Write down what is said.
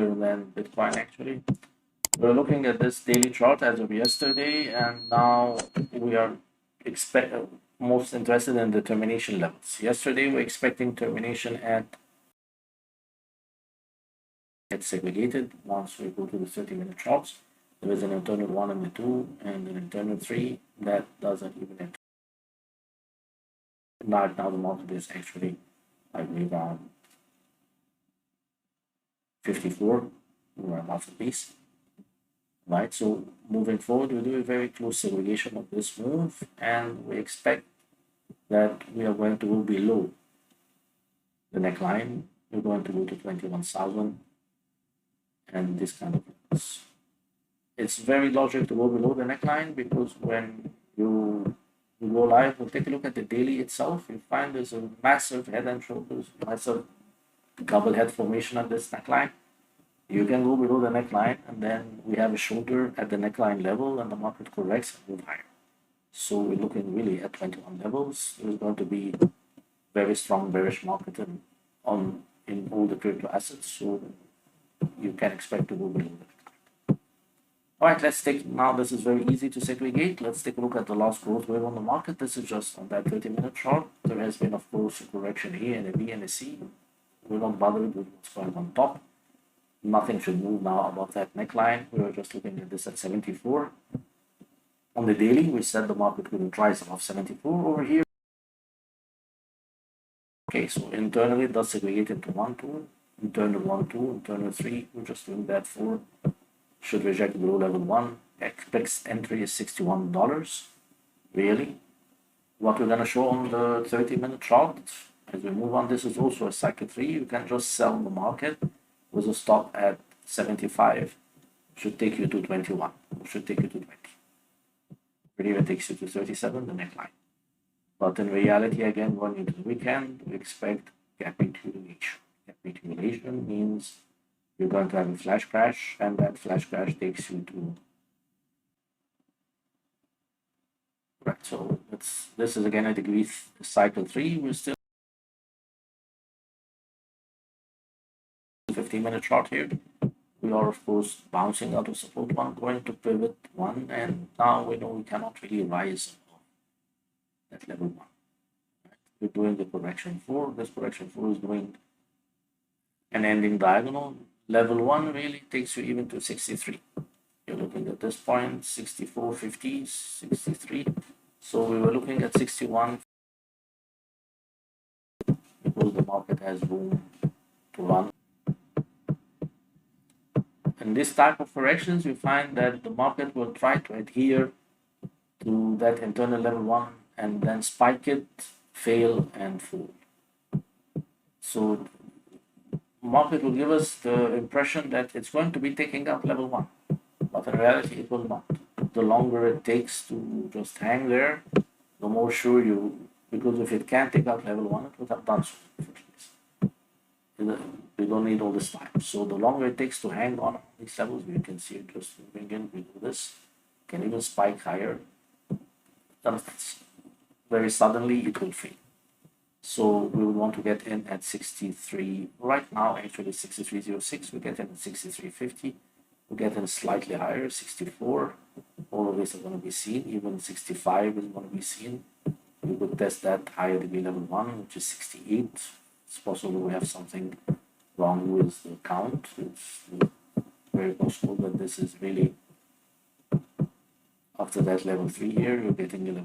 higher than Bitcoin actually. We're looking at this daily chart as of yesterday, and now we are most interested in the termination levels. Yesterday, we're expecting termination at segregated. Once we go to the 30-minute charts, there is an internal 1 and a 2, and an internal 3 that doesn't even enter. Now the market is actually, I believe, around 54, or about a piece. Right, so moving forward, we do a very close segregation of this move, and we expect that we are going to go below the neckline. We're going to go to 21,000, and this kind of things. It's very logical to go below the neckline, because when you go live, we'll take a look at the daily itself. You find there's a massive head and shoulders, massive double head formation at this neckline. You can go below the neckline, and then we have a shoulder at the neckline level, and the market corrects and move higher. So we're looking really at 21 levels. There's going to be very strong bearish market in all the crypto assets, so you can expect to go below the neckline. All right, let's take now. This is very easy to segregate. Let's take a look at the last growth wave on the market. This is just on that 30-minute chart. There has been, of course, a correction here and a B and a C. We're not bothered with what's going on top. Nothing should move now above that neckline. We were just looking at this at 74. On the daily, we said the market couldn't rise above 74 over here. Okay, so internally it does segregate into 1, 2, internal 1, 2, internal 3. We're just doing that 4. Should reject below level 1. Expects entry is $61. Really? What we're going to show on the 30-minute chart as we move on, this is also a cycle 3. You can just sell the market with a stop at 75, should take you to 21, should take you to 20. It even takes you to 37, the neckline. But in reality, again, going into the weekend, we expect gap accumulation. Gap accumulation means you're going to have a flash crash, and that flash crash takes you to... Right, so this is again a degree cycle 3. We're still 15-minute chart here. We are, of course, bouncing out of support 1, going to pivot 1, and now we know we cannot really rise above that level 1. Right? We're doing the correction 4. This correction 4 is doing an ending diagonal. Level 1 really takes you even to 63. You're looking at this point, 64.50, 63. So we were looking at 61 because the market has room to run. In this type of corrections, you find that the market will try to adhere to that internal level 1 and then spike it, fail, and fall. So market will give us the impression that it's going to be taking up level 1, but in reality it will not. The longer it takes to just hang there, the more sure you, because if it can't take out level 1, it would have done so. We don't need all this time. So the longer it takes to hang on these levels, you can see it just moving in below this, can even spike higher. Then very suddenly it will fail. So we would want to get in at 63. Right now, actually 63.06. We get in at 63.50. We get in slightly higher, 64. All of this is going to be seen. Even 65 is going to be seen. We would test that higher degree level 1, which is 68. It's possible we have something wrong with the count. It's very possible that this is really after that level 3 here, you're getting a level